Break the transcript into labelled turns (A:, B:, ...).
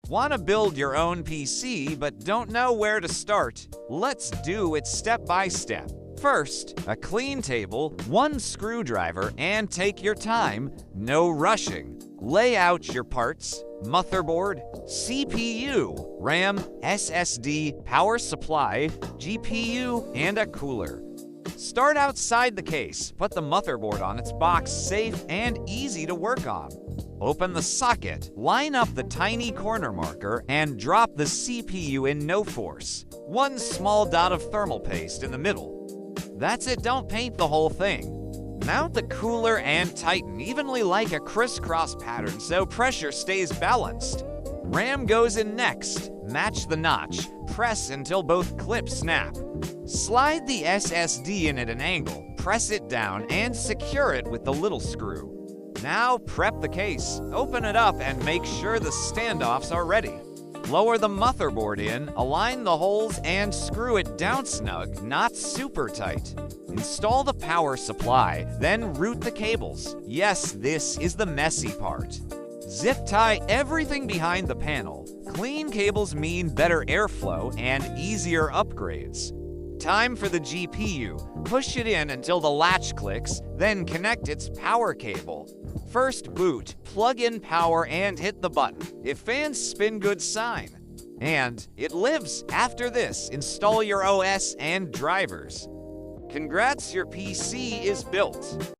A: Want to build your own PC but don't know where to start? Let's do it step by step. First, a clean table, one screwdriver, and take your time, no rushing. Lay out your parts: motherboard, CPU, RAM, SSD, power supply, GPU, and a cooler. Start outside the case. Put the motherboard on its box, safe and easy to work on. Open the socket, line up the tiny corner marker, and drop the CPU in no force. One small dot of thermal paste in the middle. That's it, don't paint the whole thing. Mount the cooler and tighten evenly like a crisscross pattern so pressure stays balanced. RAM goes in next. Match the notch. Press until both clips snap. Slide the SSD in at an angle, press it down, and secure it with the little screw. Now prep the case, open it up, and make sure the standoffs are ready. Lower the motherboard in, align the holes, and screw it down snug, not super tight. Install the power supply, then route the cables. Yes, this is the messy part. Zip tie everything behind the panel. Clean cables mean better airflow and easier upgrades. Time for the GPU. Push it in until the latch clicks, then connect its power cable. First boot, plug in power and hit the button. If fans spin, good sign. And it lives. After this, install your OS and drivers. Congrats, your PC is built.